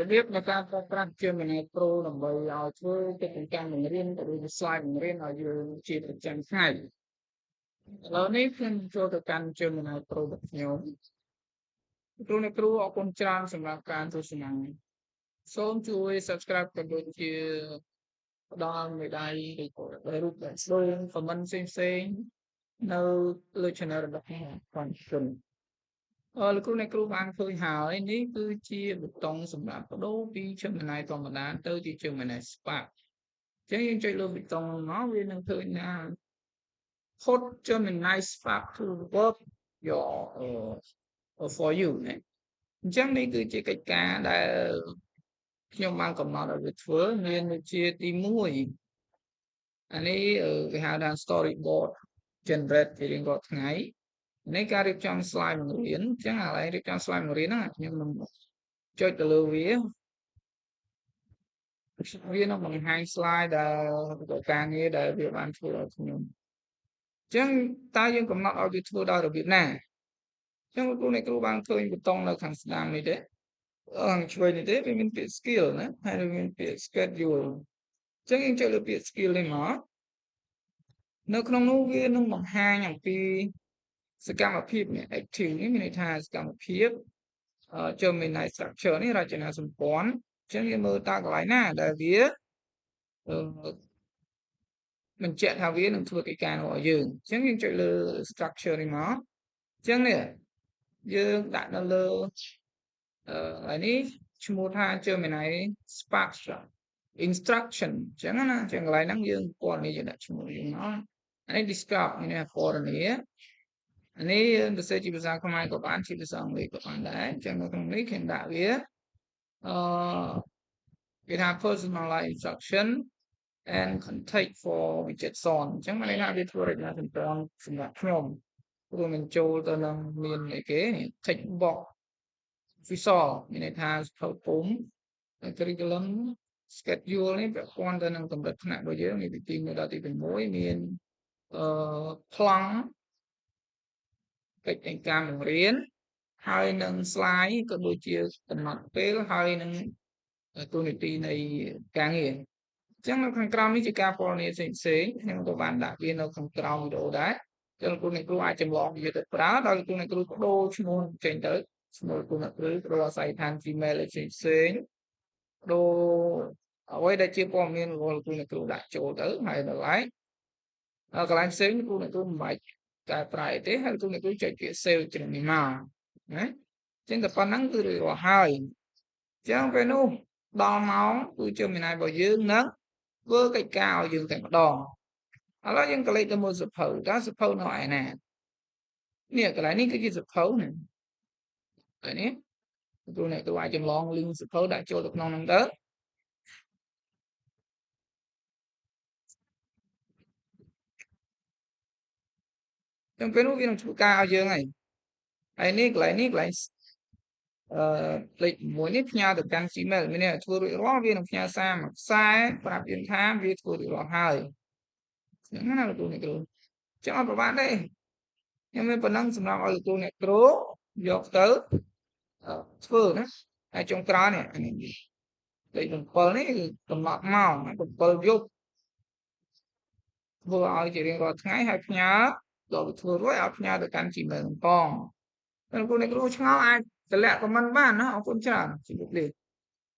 របៀបនៃការប្រើប្រាស់ Gemini Pro ដើម្បីឲ្យធ្វើកិច្ចការបង្រៀនក៏ដូចជា slide បង្រៀនឲ្យយើងជាប្រចាំថ្ងៃឥឡូវនេះខ្ញុំចូលទៅកាន់ Gemini Pro របស់ខ្ញុំគ្រូអ្នកគ្រូអរគុណច្រើនសម្រាប់ការទស្សនាសូមជួយ Subscribe ក៏ដូចជាផ្ដល់មេដាយឬក៏រូបស្ដូរ comment ផ្សេងៗនៅលើ channel របស់ខ្ញុំផងជូនលោកគ្រូអ្នកគ្រូបានឃើញហើយនេះគឺជាប៊ូតុងសម្រាប់បដូរពី Gemini ធម្មតាទៅជា Gemini Spark អញ្ចឹងយើងចុចលើប៊ូតុងមកវានឹងឃើញថា Put Gemini Spark to work your for you ណាអញ្ចឹងនេះគឺជាកិច្ចការដែលខ្ញុំបានកំណត់ឲ្យវាធ្វើមានដូចជាទី1អានេះគេហៅថា storyboard generate ជារៀងរាល់ថ្ងៃនេះការរៀបចំ slide បង្រៀនអញ្ចឹងឥឡូវរៀបចំ slide បង្រៀនហ្នឹងខ្ញុំនឹងចុចទៅលើវានឹងបង្ហាញ slide ដែលការងារដែលវាបានធ្វើឲ្យខ្ញុំអញ្ចឹងតើយើងកំណត់ឲ្យវាធ្វើដោយរបៀបណាអញ្ចឹងគ្រូអ្នកគ្រូបានឃើញប៊ូតុងនៅខាងស្ដាំនេះទេឆ្វេងនេះទេវាមានពាក្យ skill ណាហើយមានពាក្យ schedule អញ្ចឹងយើងចុចលើពាក្យ skill នេះមកនៅក្នុងនោះវានឹងបង្ហាញអំពីសកម្មភាពនេះ active នេះមានន័យថាសកម្មភាព Gemini structure នេះរចនាសម្ព័ន្ធអញ្ចឹងយើងមើលតើកន្លែងណាដែលវាបញ្ជាក់ថាវានឹងធ្វើកិច្ចការរបស់យើងអញ្ចឹងយើងចុចលើ structure នេះមកអញ្ចឹងនេះយើងដាក់នៅលើហើយនេះឈ្មោះថា Gemini Spark instruction អញ្ចឹងណាអញ្ចឹងកន្លែងហ្នឹងយើងព័ត៌មានយើងដាក់ឈ្មោះយើងមកអានេះ describe នេះព័ត៌មានអានេះសរសេរជាភាសាខ្មែរក៏បានជាភាសាអង់គ្លេសក៏បានដែរអញ្ចឹងនៅក្នុងនេះខ្ញុំដាក់វាគេថា personalized instruction and context for widget son អញ្ចឹងមានន័យថាវាធ្វើរចនាសម្ព័ន្ធសម្រាប់ខ្ញុំរួមបញ្ចូលទៅនឹងមានអីគេ text box visual មានន័យថាសភៅពុំ curriculum schedule នេះពាក់ព័ន្ធទៅនឹងកម្រិតថ្នាក់របស់យើងនេះពីទី1ដល់ទី6មានប្លង់កិច្ចការបង្រៀនហើយនឹង slide ក៏ដូចជាកំណត់ពេលហើយនឹងទូនីតិនៃការងារអញ្ចឹងនៅខាងក្រោមនេះជាការពណ៌នាផ្សេងខ្ញុំក៏បានដាក់វានៅខាងក្រោមវីដេអូដែរចឹងគ្រូអ្នកគ្រូអាចចម្លងវាទៅប្រើដោយគ្រូអ្នកគ្រូបដូរឈ្មោះចេញទៅឈ្មោះគ្រូអ្នកគ្រូបដូរអាស័យដ្ឋាន Gmail ផ្សេងបដូរអ្វីដែលជាព័ត៌មានរបស់គ្រូអ្នកគ្រូដាក់ចូលទៅហើយដល់ហើយកន្លែងផ្សេងគ្រូអ្នកគ្រូមិនបាច់កែប្រែទេហើយគ្រូអ្នកគ្រូចុចពាក្យ save ជ្រុងនេះមកណាចឹងតែប៉ុណ្ណឹងគឺរួចរាល់ហើយចឹងពេលនោះដល់ម៉ោងគឺ Gemini របស់យើងនឹងធ្វើកិច្ចការឲ្យយើងតែម្ដងឥឡូវយើងក៏លេខទៅមើលសភៅតើសភៅនៅឯណានេះកន្លែងនេះគឺជាសភៅណាហើយនេះគ្រូអ្នកគ្រូអាចចម្លង link សភៅដាក់ចូលទៅក្នុងហ្នឹងទៅចឹងពេលនោះវានឹងធ្វើការឲ្យយើងហើយនេះកន្លែងលេខ6នេះផ្ញើទៅកាន់ Gmail មានន័យថាធ្វើរួចរាល់វានឹងផ្ញើសារមួយខ្សែប្រាប់យើងថាវាធ្វើរួចរាល់ហើយចឹងណាលោកគ្រូអ្នកគ្រូចឹងអត់ប្រហែលទេខ្ញុំមានប៉ុណ្ណឹងសម្រាប់ឲ្យលោកគ្រូអ្នកគ្រូយកទៅធ្វើណាហើយចុងក្រោយនេះលេខ7នេះគឺកំណត់ម៉ោង7យប់ធ្វើឲ្យជារៀងរាល់ថ្ងៃហើយផ្ញើដល់វាធ្វើរួចឲ្យផ្ញើទៅកាន់ Gmail ផងលោកគ្រូអ្នកគ្រូឆ្ងល់អាចតម្លាក់ comment បានណាអរគុណច្រើនជម្រាបលា